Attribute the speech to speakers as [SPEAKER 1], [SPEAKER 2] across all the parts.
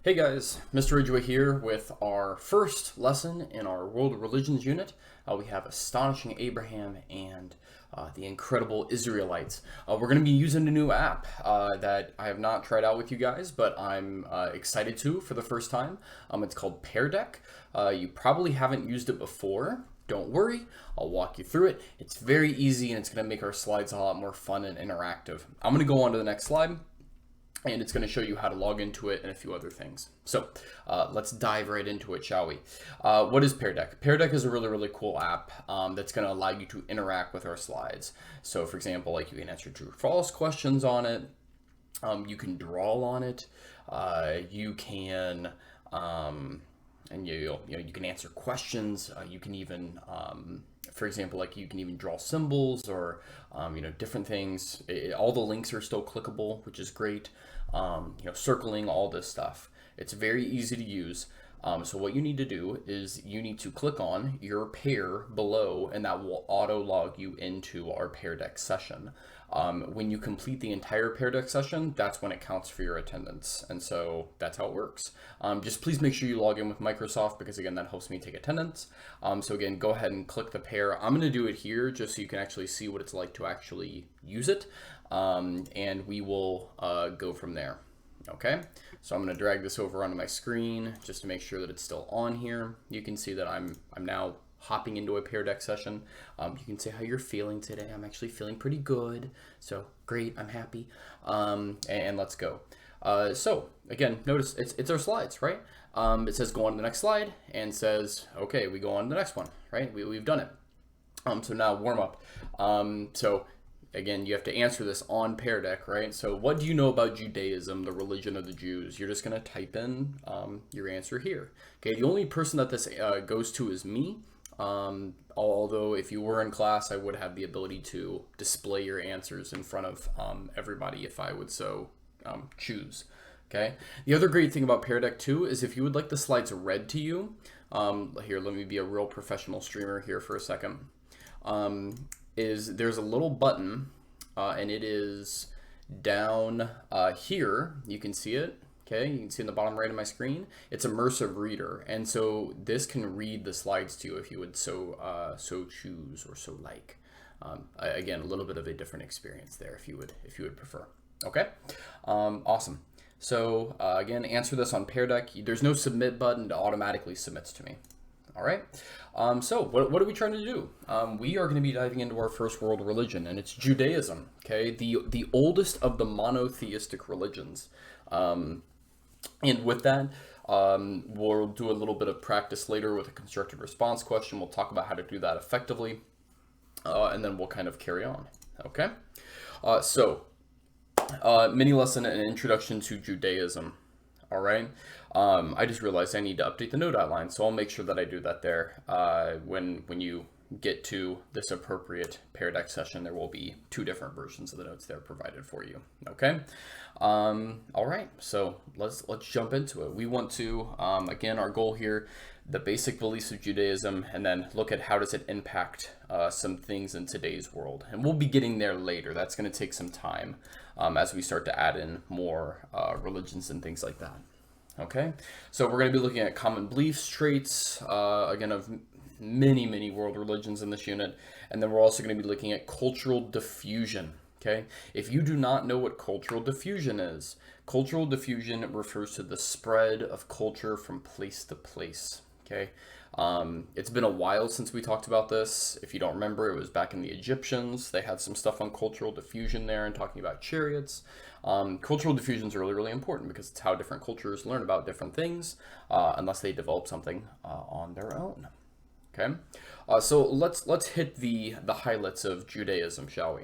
[SPEAKER 1] Hey guys, Mr. Ridgway here with our first lesson in our World Religions unit. We have Astonishing Abraham and the Incredible Israelites. We're going to be using a new app that I have not tried out with you guys, but I'm excited to for the first time. It's called Pear Deck. You probably haven't used it before. Don't worry, I'll walk you through it. It's very easy and it's going to make our slides a lot more fun and interactive. I'm going to go on to the next slide, and it's going to show you how to log into it and a few other things. So let's dive right into it, shall we? What is Pear Deck? Pear Deck is a really cool app that's going to allow you to interact with our slides. So for example, like you can answer true or false questions on it. You can draw on it. You can and you can answer questions. You can even for example, like you can even draw symbols or different things. All the links are still clickable, which is great. Circling, all this stuff. It's very easy to use. So what you need to do is you need to click on your pair below, and that will auto log you into our Pear Deck session. When you complete the entire Pear Deck session, that's when it counts for your attendance. And so that's how it works. Just please make sure you log in with Microsoft, because again, that helps me take attendance. So again, go ahead and click the pair. I'm going to do it here just so you can actually see what it's like to actually use it. And we will go from there. Okay, so I'm going to drag this over onto my screen just to make sure that it's still on here. You can see that I'm now hopping into a Pear Deck session. You can say how you're feeling today. I'm actually feeling pretty good. So great, I'm happy. And let's go. So again, notice it's our slides, right? It says go on to the next slide, and says, okay, we go on to the next one, right? We've done it. So now warm up. So again, you have to answer this on Pear Deck, right? So what do you know about Judaism, the religion of the Jews? You're just going to type in your answer here. Okay, the only person that this goes to is me. Although if you were in class, I would have the ability to display your answers in front of everybody if I would so choose. Okay. The other great thing about Pear Deck too is if you would like the slides read to you, here, let me be a real professional streamer here for a second. There's a little button and it is down here. You can see it. Okay, you can see in the bottom right of my screen. It's Immersive Reader, and so this can read the slides to you if you would so choose or so like. Again, a little bit of a different experience there if you would prefer. Okay, awesome. So again, answer this on Pear Deck. There's no submit button; it automatically submits to me. All right. So what are we trying to do? We are going to be diving into our first world religion, and it's Judaism. Okay, the oldest of the monotheistic religions. And with that, we'll do a little bit of practice later with a constructive response question. We'll talk about how to do that effectively, and then we'll kind of carry on. Okay. Mini lesson and introduction to Judaism. All right. I just realized I need to update the note outline, so I'll make sure that I do that there. When you get to this appropriate Pear Deck session, there will be two different versions of the notes there provided for you. Okay. All right. So let's jump into it. We want to again, our goal here, the basic beliefs of Judaism, and then look at how does it impact some things in today's world. And we'll be getting there later. That's going to take some time as we start to add in more religions and things like that. Okay, so we're going to be looking at common beliefs, traits, again, of many world religions in this unit. And then we're also going to be looking at cultural diffusion. Okay, if you do not know what cultural diffusion is, cultural diffusion refers to the spread of culture from place to place. Okay, it's been a while since we talked about this. If you don't remember, it was back in the Egyptians. They had some stuff on cultural diffusion there and talking about chariots. Cultural diffusion is really important because it's how different cultures learn about different things, unless they develop something on their own. Okay, so let's hit the highlights of Judaism, shall we?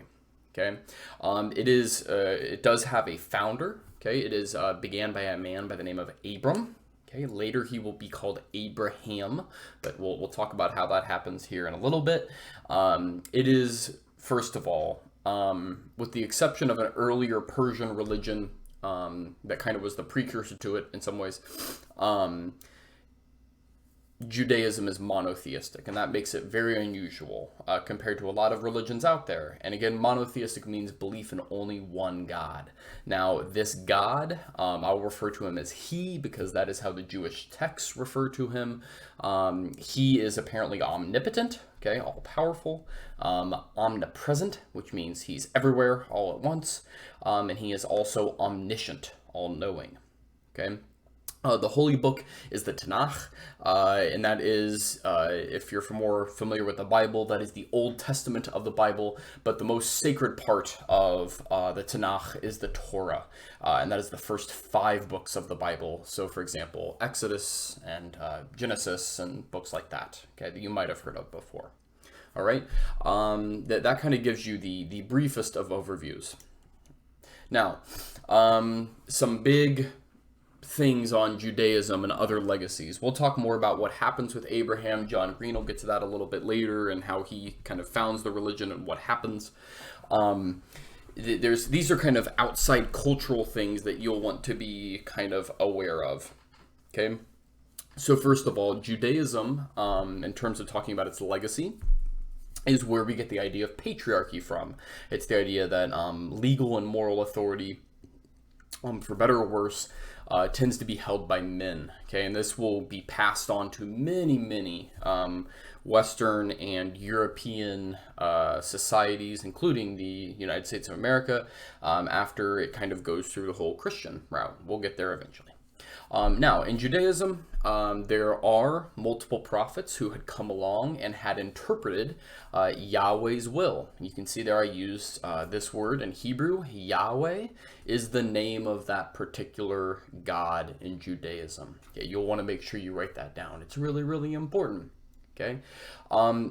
[SPEAKER 1] Okay, it does have a founder. Okay, it is began by a man by the name of Abram. Okay, later he will be called Abraham, but we'll talk about how that happens here in a little bit. It is, first of all, with the exception of an earlier Persian religion that kind of was the precursor to it in some ways, Judaism is monotheistic, and that makes it very unusual compared to a lot of religions out there. And again, monotheistic means belief in only one God. Now, this God, I'll refer to him as he because that is how the Jewish texts refer to him. He is apparently omnipotent, okay, all powerful, omnipresent, which means he's everywhere all at once, and he is also omniscient, all knowing, okay. The holy book is the Tanakh, and that is, if you're more familiar with the Bible, that is the Old Testament of the Bible, but the most sacred part of the Tanakh is the Torah, and that is the first 5 books of the Bible. So, for example, Exodus and Genesis and books like that, okay, that you might have heard of before. All right, that kind of gives you the briefest of overviews. Now, some big things on Judaism and other legacies. We'll talk more about what happens with Abraham. John Green will get to that a little bit later and how he kind of founds the religion and what happens. These are kind of outside cultural things that you'll want to be kind of aware of. Okay, so first of all, Judaism, in terms of talking about its legacy, is where we get the idea of patriarchy from. It's the idea that legal and moral authority, for better or worse, tends to be held by men, okay, and this will be passed on to many Western and European societies, including the United States of America, after it kind of goes through the whole Christian route. We'll get there eventually. Now, in Judaism, there are multiple prophets who had come along and had interpreted Yahweh's will. You can see there I used this word in Hebrew. Yahweh is the name of that particular God in Judaism. Okay, you'll want to make sure you write that down. It's really, really important. Okay,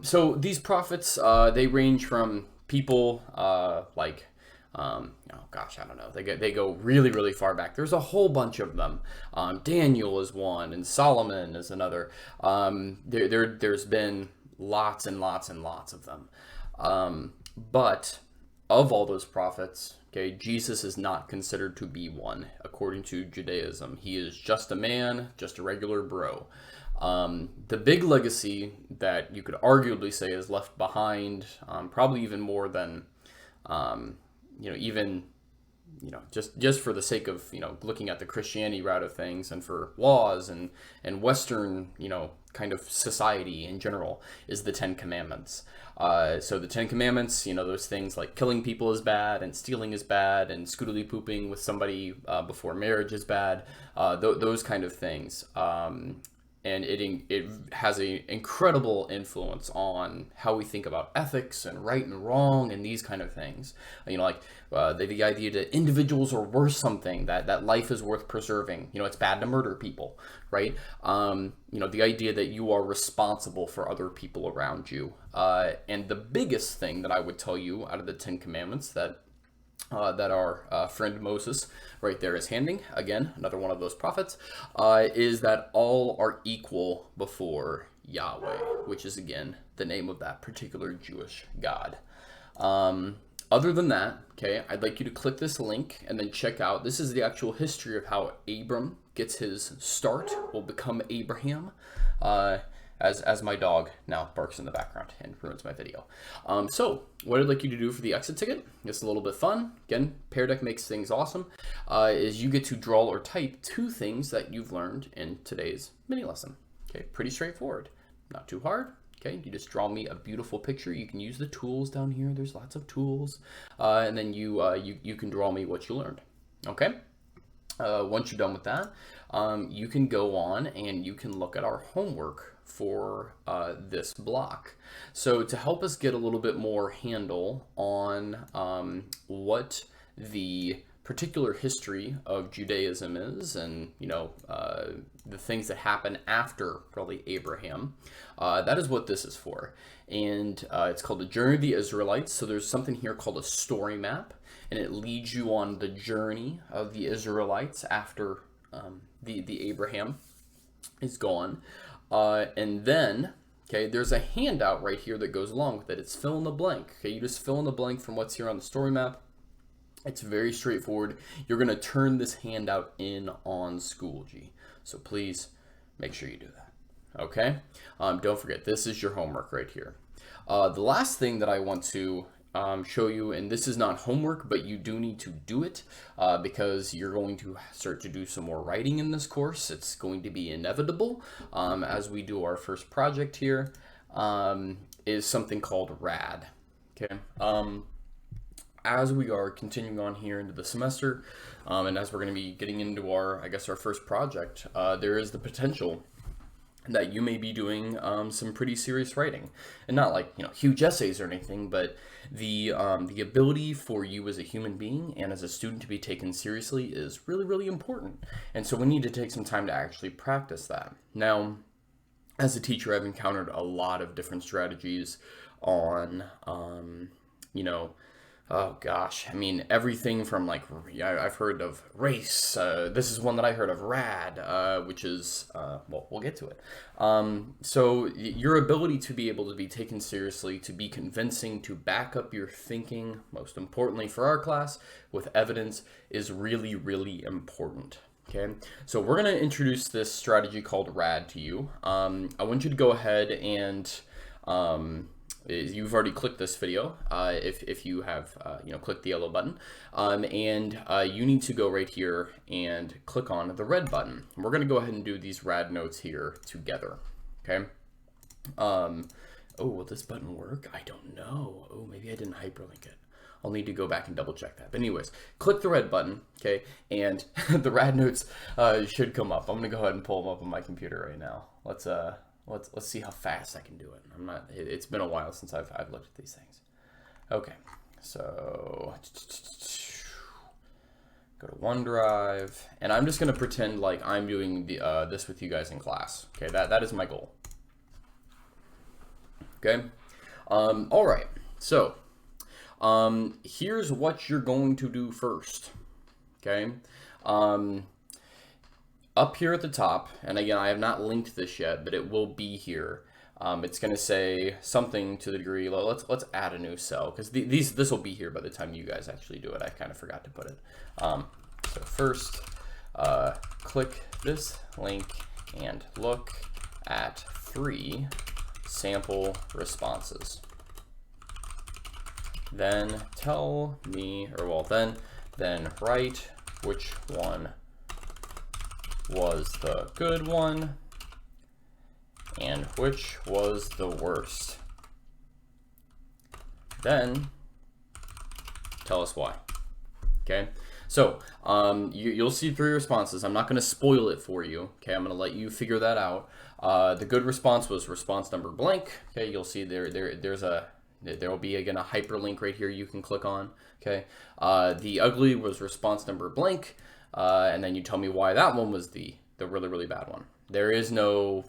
[SPEAKER 1] so these prophets, they range from people like oh gosh, I don't know. They go really, really far back. There's a whole bunch of them. Daniel is one, and Solomon is another. There's been lots and lots and lots of them. But of all those prophets, okay, Jesus is not considered to be one according to Judaism. He is just a man, just a regular bro. The big legacy that you could arguably say is left behind, probably even more than just for the sake of, looking at the Christianity route of things and for laws and Western, kind of society in general, is the 10 Commandments. So the 10 Commandments, those things like killing people is bad and stealing is bad and scootily pooping with somebody before marriage is bad, those kind of things. And it has an incredible influence on how we think about ethics and right and wrong and these kind of things. The idea that individuals are worth something, that life is worth preserving. It's bad to murder people, right? The idea that you are responsible for other people around you. And the biggest thing that I would tell you out of the 10 Commandments that our friend Moses right there is handing, again, another one of those prophets, is that all are equal before Yahweh, which is, again, the name of that particular Jewish God. Other than that, okay, I'd like you to click this link and then check out, this is the actual history of how Abram gets his start, will become Abraham, as my dog now barks in the background and ruins my video. So what I'd like you to do for the exit ticket, it's a little bit fun. Again, Pear Deck makes things awesome, is you get to draw or type 2 things that you've learned in today's mini lesson. Okay, pretty straightforward, not too hard. Okay, you just draw me a beautiful picture. You can use the tools down here. There's lots of tools, and then you can draw me what you learned. Okay. Once you're done with that, you can go on and you can look at our homework for this block. So to help us get a little bit more handle on what the particular history of Judaism is, and the things that happen after probably Abraham, that is what this is for. And it's called the Journey of the Israelites. So there's something here called a story map, and it leads you on the journey of the Israelites after the Abraham is gone. And then, okay, there's a handout right here that goes along with it. It's fill in the blank. Okay, you just fill in the blank from what's here on the story map. It's very straightforward. You're going to turn this handout in on Schoology. So please make sure you do that. Okay? Don't forget, this is your homework right here. The last thing that I want to show you, and this is not homework, but you do need to do it because you're going to start to do some more writing in this course. It's going to be inevitable as we do our first project here, is something called RAD. Okay. As we are continuing on here into the semester, and as we're going to be getting into our, I guess, our first project, there is the potential that you may be doing some pretty serious writing, and not like, huge essays or anything, but the ability for you as a human being and as a student to be taken seriously is really, really important. And so we need to take some time to actually practice that. Now, as a teacher, I've encountered a lot of different strategies on, oh gosh, I mean, everything from like, I've heard of race. This is one that I heard of, RAD, which is, well, we'll get to it. So your ability to be able to be taken seriously, to be convincing, to back up your thinking, most importantly for our class, with evidence is really, really important. Okay, so we're going to introduce this strategy called RAD to you. I want you to go ahead and, you've already clicked this video, if you have, clicked the yellow button, and you need to go right here and click on the red button. We're going to go ahead and do these RAD notes here together, okay? Oh, will this button work? I don't know. Oh, maybe I didn't hyperlink it. I'll need to go back and double check that. But anyways, click the red button, okay? And the RAD notes should come up. I'm going to go ahead and pull them up on my computer right now. Let's see how fast I can do it. It's been a while since I've looked at these things. Okay, so go to OneDrive, and I'm just gonna pretend like I'm doing this with you guys in class. Okay, that is my goal. Okay, all right. So here's what you're going to do first. Okay. Up here at the top, and again, I have not linked this yet, but it will be here. It's going to say something to the degree. Let's add a new cell because this will be here by the time you guys actually do it. I kind of forgot to put it. So first, click this link and look at 3 sample responses. Then tell me, or well, then write which one was the good one and which was the worst. Then tell us why. Okay, so you'll see 3 responses. I'm not going to spoil it for you. Okay, I'm going to let you figure that out. The good response was response number blank. Okay, you'll see there will be again a hyperlink right here you can click on. Okay, the ugly was response number blank. And then you tell me why that one was the really, really bad one. There is no,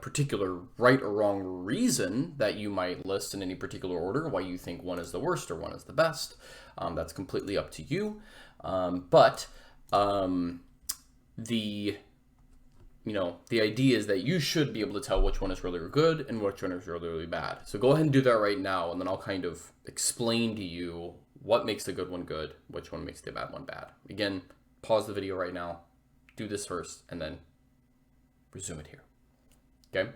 [SPEAKER 1] particular right or wrong reason that you might list in any particular order why you think one is the worst or one is the best. That's completely up to you. But the idea is that you should be able to tell which one is really good and which one is really, really bad. So go ahead and do that right now, and then I'll kind of explain to you what makes the good one good, which one makes the bad one bad. Again, pause the video right now, do this first, and then resume it here. Okay?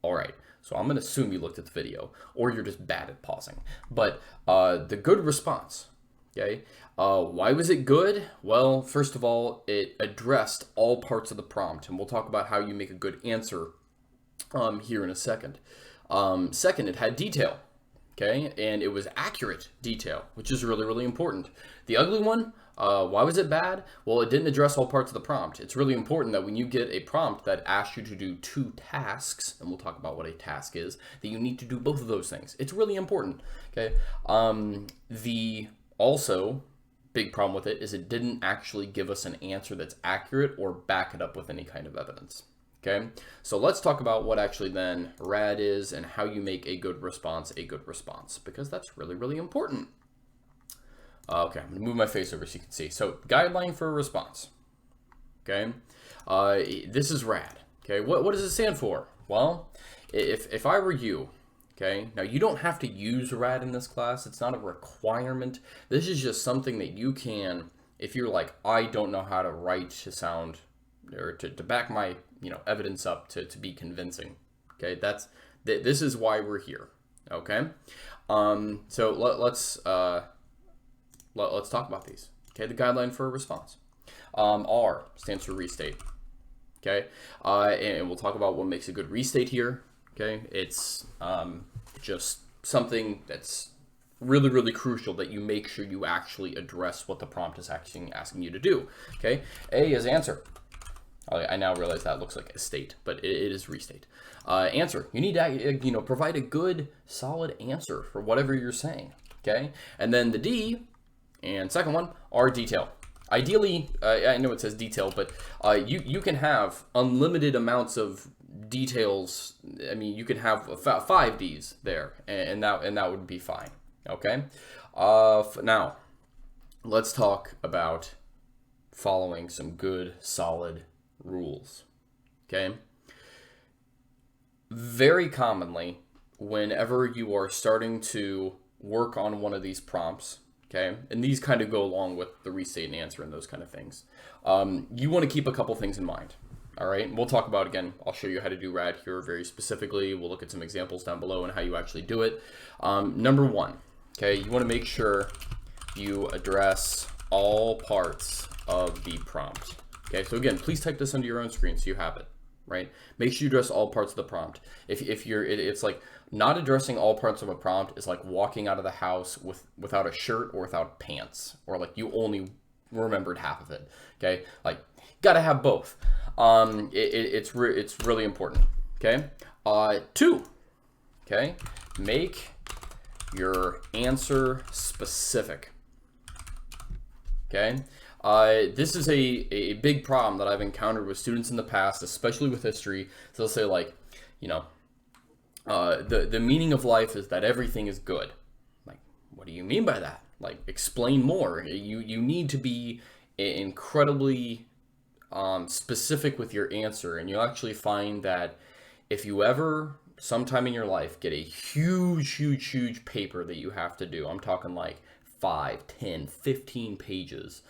[SPEAKER 1] All right, so I'm going to assume you looked at the video, or you're just bad at pausing. But the good response, okay? Why was it good? Well, first of all, it addressed all parts of the prompt, and we'll talk about how you make a good answer here in a second. Second, it had detail. Okay, and it was accurate detail, which is really, really important. The ugly one, why was it bad? Well, it didn't address all parts of the prompt. It's really important that when you get a prompt that asks you to do 2 tasks, and we'll talk about what a task is, that you need to do both of those things. It's really important, okay? The also big problem with it is it didn't actually give us an answer that's accurate or back it up with any kind of evidence. Okay, so let's talk about what actually then RAD is and how you make a good response, because that's really, really important. Okay, I'm gonna move my face over so you can see. So guideline for a response, okay? This is RAD, okay? What does it stand for? Well, if I were you, okay, now you don't have to use RAD in this class. It's not a requirement. This is just something that you can, if you're like, I don't know how to write to sound or to back my evidence up to be convincing. Okay, this is why we're here. Okay, so let's talk about these. Okay, the guideline for a response. R stands for restate. Okay, and we'll talk about what makes a good restate here. Okay, it's just something that's really, really crucial that you make sure you actually address what the prompt is actually asking you to do. Okay, A is answer. I now realize that looks like a state, but it is restate. Answer. You need to provide a good, solid answer for whatever you're saying. Okay, and then the D and second one are detail. Ideally, I know it says detail, but you can have unlimited amounts of details. I mean, you can have 5 Ds there, and that would be fine. Okay. Now, let's talk about following some good, solid rules. Okay. Very commonly, whenever you are starting to work on one of these prompts, okay, and these kind of go along with the restate and answer and those kind of things, you want to keep a couple things in mind. All right, and we'll talk about, again, I'll show you how to do RAD here very specifically. We'll look at some examples down below and how you actually do it. Number one, okay, you want to make sure you address all parts of the prompt. Okay, so again, please type this onto your own screen so you have it, right? Make sure you address all parts of the prompt. It's like not addressing all parts of a prompt is like walking out of the house without a shirt or without pants, or like you only remembered half of it. Okay, like gotta have both. It's really important. Okay, 2. Okay, make your answer specific. Okay. This is a big problem that I've encountered with students in the past, especially with history. So they'll say like, the meaning of life is that everything is good. Like, what do you mean by that? Like, explain more. You need to be incredibly specific with your answer, and you'll actually find that if you ever sometime in your life get a huge paper that you have to do, I'm talking like 5, 10, 15 pages,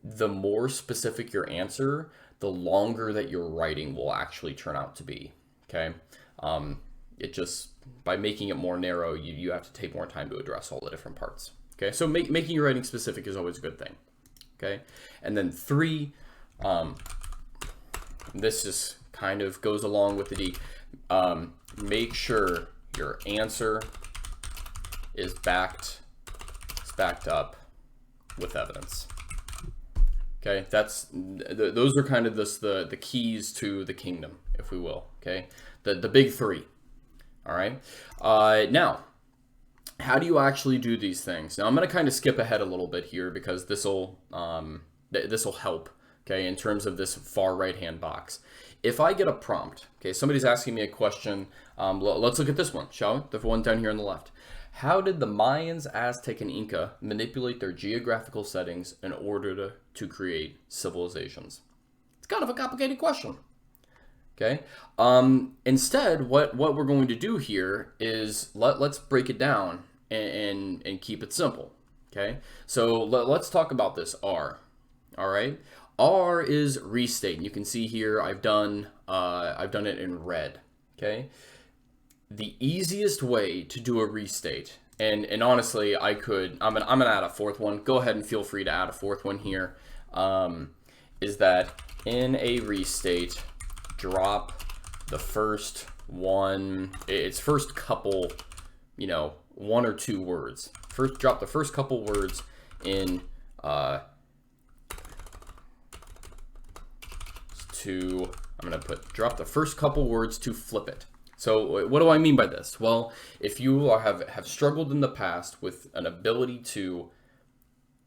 [SPEAKER 1] the more specific your answer, the longer that your writing will actually turn out to be. Okay. It just, by making it more narrow, you have to take more time to address all the different parts. Okay. So making your writing specific is always a good thing. Okay. And then 3, this just kind of goes along with the D. Make sure your answer is backed up with evidence. Okay, those are kind of the keys to the kingdom, if we will. Okay, the big 3. All right. Now, how do you actually do these things? Now, I'm going to kind of skip ahead a little bit here because this will help. Okay, in terms of this far right hand box. If I get a prompt, okay, somebody's asking me a question. Let's look at this one, shall we? The one down here on the left. How did the Mayans, Aztec, and Inca manipulate their geographical settings in order to create civilizations? It's kind of a complicated question. Okay. Instead, what we're going to do here is let's break it down and keep it simple. Okay. So let's talk about this R. All right. R is restate. And you can see here I've done it in red. Okay. The easiest way to do a restate, and honestly, I'm gonna add a 4th one. Go ahead and feel free to add a 4th one here. Is that in a restate, drop the first one. It's first couple, 1 or 2 words. Drop the first couple words in drop the first couple words to flip it. So what do I mean by this? Well, if you have struggled in the past with an ability to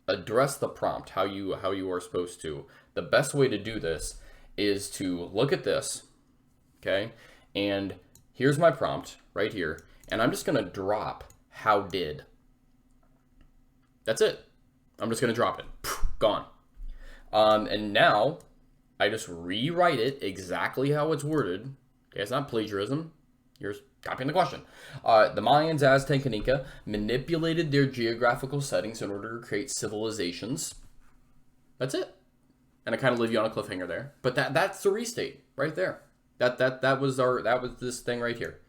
[SPEAKER 1] address the prompt how you are supposed to, the best way to do this is to look at this, okay? And here's my prompt right here, and I'm just gonna drop how did. That's it. I'm just gonna drop it. Gone. And now I just rewrite it exactly how it's worded. Okay, it's not plagiarism. You're copying the question. The Mayans, Aztec, and Inca manipulated their geographical settings in order to create civilizations. That's it. and I kind of leave you on a cliffhanger there. But that's the restate right there. That was this thing right here.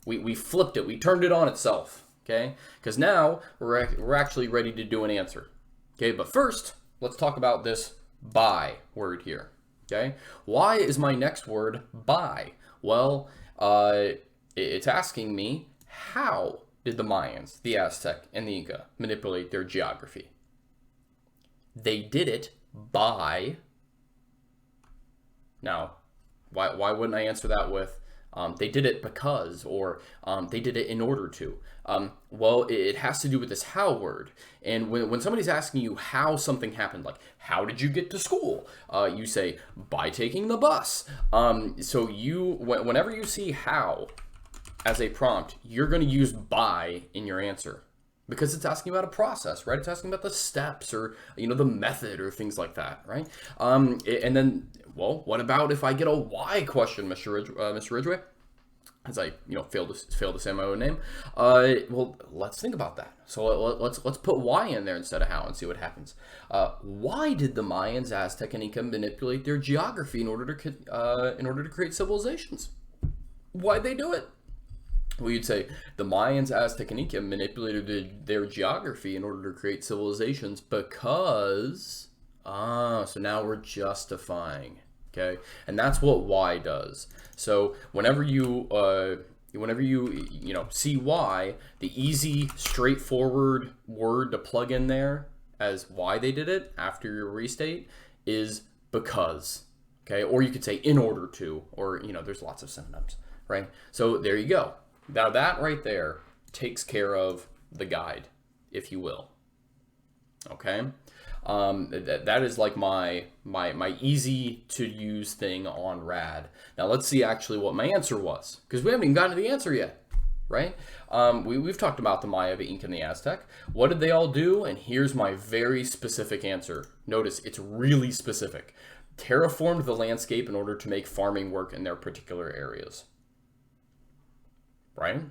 [SPEAKER 1] We flipped it. We turned it on itself. Okay, because now we're actually ready to do an answer. Okay, but first let's talk about this by word here. Okay, why is my next word by? Well, it's asking me, how did the Mayans, the Aztec, and the Inca manipulate their geography? They did it by. Now, why wouldn't I answer that with they did it because, or they did it in order to? Well, it has to do with this how word. And when somebody's asking you how something happened, like, how did you get to school? You say, by taking the bus. So whenever you see how as a prompt, you're going to use by in your answer. Because it's asking about a process, right? It's asking about the steps, or the method, or things like that, right? And then, well, what about if I get a why question, Mr. Ridgway? As I fail to say my own name. Well, let's think about that. So let's put why in there instead of how and see what happens. Why did the Mayans, Aztec, and Inca manipulate their geography in order to create civilizations? Why'd they do it? Well, you'd say the Mayans, Aztec, and Inca manipulated their geography in order to create civilizations because... so now we're justifying, okay? And that's what why does. So whenever you see why, the easy, straightforward word to plug in there as why they did it after your restate is because, okay? Or you could say in order to, or, there's lots of synonyms, right? So there you go. Now that right there takes care of the guide, if you will. Okay, that is like my easy to use thing on Rad. Now let's see actually what my answer was, because we haven't even gotten to the answer yet, right? We've talked about the Maya, the Inca, and the Aztec. What did they all do? And here's my very specific answer. Notice it's really specific. Terraformed the landscape in order to make farming work in their particular areas. Right?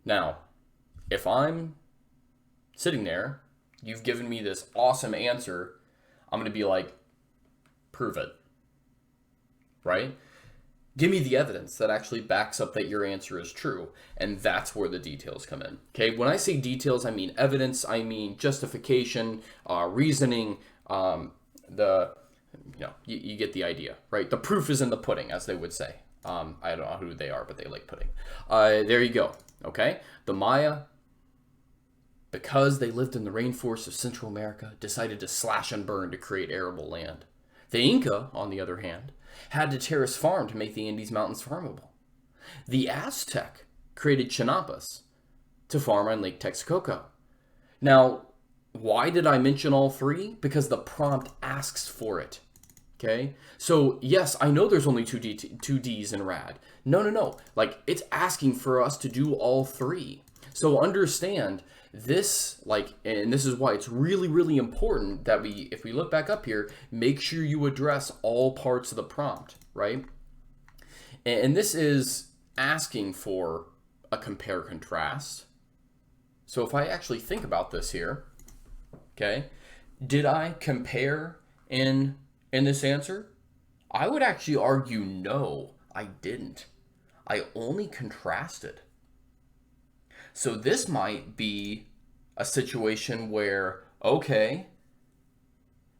[SPEAKER 1] Now, if I'm sitting there, you've given me this awesome answer, I'm going to be like, prove it. Right? Give me the evidence that actually backs up that your answer is true. And that's where the details come in. Okay? When I say details, I mean evidence, I mean justification, reasoning, you get the idea, right? The proof is in the pudding, as they would say. I don't know who they are, but they like pudding. There you go. Okay. The Maya, because they lived in the rainforests of Central America, decided to slash and burn to create arable land. The Inca, on the other hand, had to terrace farm to make the Andes Mountains farmable. The Aztec created chinampas to farm on Lake Texcoco. Now, why did I mention all three? Because the prompt asks for it. Okay, so yes, I know there's only two D's in Rad. No. Like, it's asking for us to do all three. So understand this, and this is why it's really, really important that if we look back up here, make sure you address all parts of the prompt, right? And this is asking for a compare contrast. So if I actually think about this here, okay, did I compare in this answer? I would actually argue no, I didn't. I only contrasted. So this might be a situation where, okay,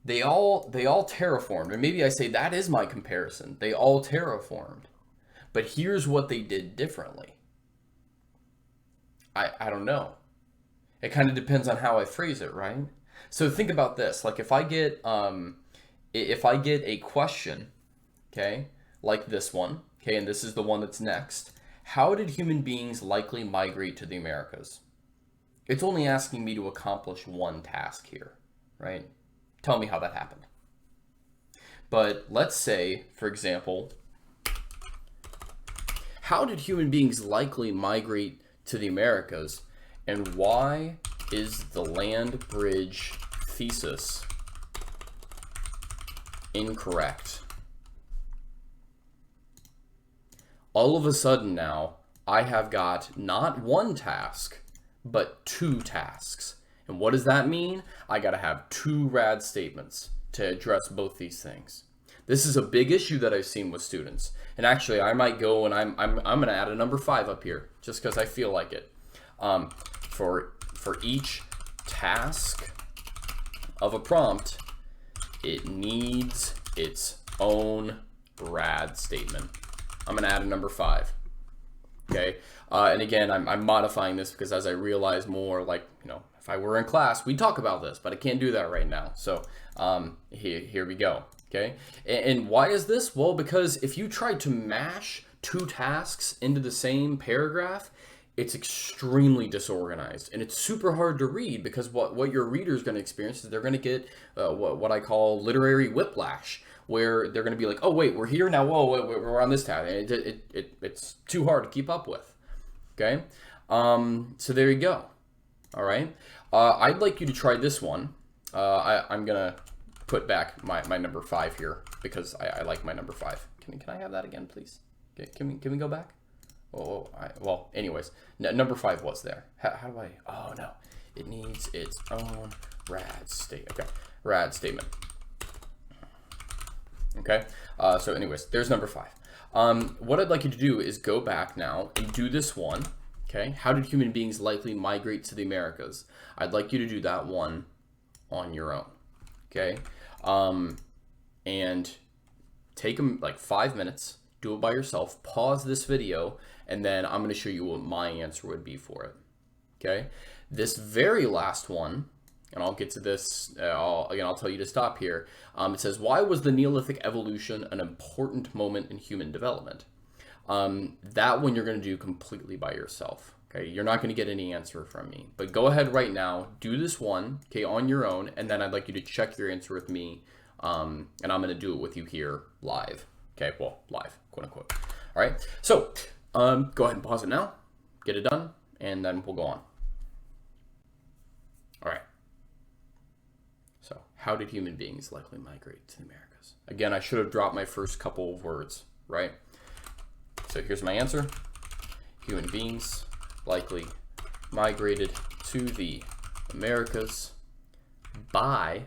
[SPEAKER 1] they all terraformed, or maybe I say that is my comparison. They all terraformed, but here's what they did differently. I don't know. It kind of depends on how I phrase it, right? So think about this. Like if I get a question, okay, like this one, okay, and this is the one that's next. How did human beings likely migrate to the Americas? It's only asking me to accomplish one task here, right? Tell me how that happened. But let's say, for example, how did human beings likely migrate to the Americas, and why is the land bridge thesis incorrect? All of a sudden now, I have got not one task, but two tasks. And what does that mean? I gotta have two rad statements. to address both these things. This is a big issue that I've seen with students. And actually, I might go and I'm going to add a number 5 up here just because I feel like it. For each task of a prompt, it needs its own rad statement. I'm going to add a number 5. Okay. And again, I'm modifying this because as I realize more, like, if I were in class, we'd talk about this, but I can't do that right now. So here we go. Okay. And why is this? Well, because if you try to mash 2 tasks into the same paragraph, it's extremely disorganized and it's super hard to read, because what your reader is going to experience is they're going to get what I call literary whiplash, where they're going to be like, oh wait, we're here now, whoa, wait, we're on this tab, and it's too hard to keep up with. Okay, so there you go. All right, I'd like you to try this one. I'm gonna put back my number 5 here because I like my number 5. Can I have that again, please? Okay, can we go back? Oh, well, anyways, number 5 was there. How do I? Oh no, it needs its own rad state. Okay, rad statement. Okay, so anyways, there's number 5. What I'd like you to do is go back now and do this one. Okay, how did human beings likely migrate to the Americas? I'd like you to do that one on your own. Okay, and take them like 5 minutes. Do it by yourself. Pause this video, and then I'm going to show you what my answer would be for it. Okay, this very last one. And I'll get to this, I'll tell you to stop here. It says, why was the Neolithic evolution an important moment in human development? That one you're going to do completely by yourself. Okay, you're not going to get any answer from me. But go ahead right now, do this one, okay, on your own, and then I'd like you to check your answer with me, and I'm going to do it with you here live. Okay, well, live, quote unquote. All right, so go ahead and pause it now, get it done, and then we'll go on. All right. So, how did human beings likely migrate to the Americas? Again, I should have dropped my first couple of words, right? So here's my answer. Human beings likely migrated to the Americas by,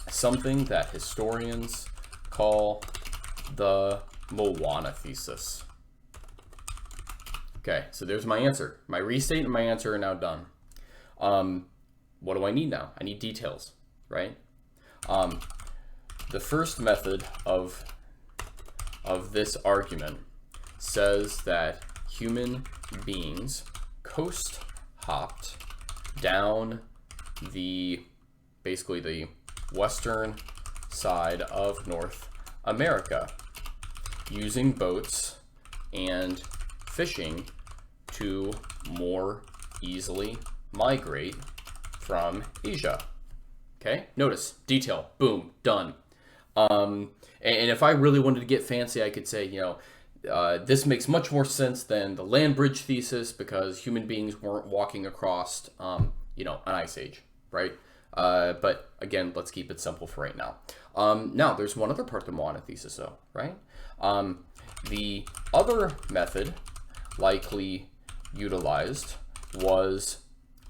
[SPEAKER 1] something that historians call the Moana thesis. Okay, so there's my answer. My restate and my answer are now done. What do I need now? I need details, right? The first method of this argument says that human beings coast hopped down basically the western side of North America using boats and fishing to more easily migrate from Asia. Okay, notice, detail, boom, done. And if I really wanted to get fancy, I could say, this makes much more sense than the land bridge thesis, because human beings weren't walking across, an ice age, right? But again, let's keep it simple for right now. Now, there's one other part of the Moana thesis, though, right? The other method likely utilized was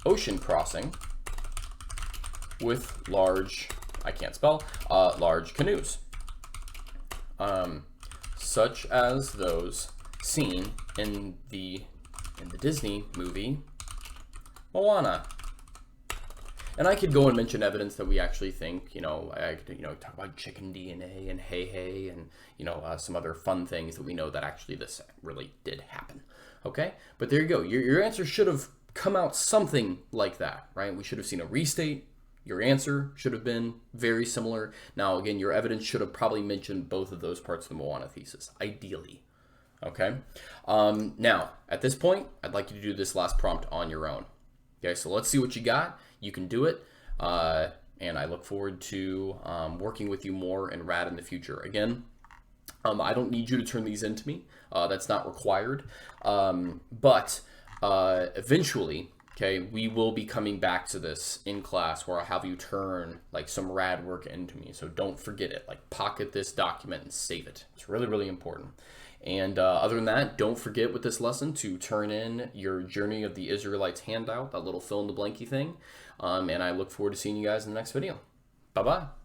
[SPEAKER 1] ocean crossing with large canoes, such as those seen in the Disney movie Moana. And I could go and mention evidence that we actually think, I could, talk about chicken DNA and hey, and, some other fun things that we know that actually this really did happen. Okay, but there you go. Your answer should have come out something like that, right? We should have seen a restate. Your answer should have been very similar. Now, again, your evidence should have probably mentioned both of those parts of the Moana thesis, ideally. Okay. Now, at this point, I'd like you to do this last prompt on your own. Okay, so let's see what you got. You can do it. And I look forward to working with you more in RAD in the future. Again, I don't need you to turn these into me. That's not required. But eventually, okay, we will be coming back to this in class where I'll have you turn like some RAD work into me. So don't forget it. Like, pocket this document and save it. It's really, really important. And other than that, don't forget with this lesson to turn in your Journey of the Israelites handout, that little fill in the blanky thing. And I look forward to seeing you guys in the next video. Bye-bye.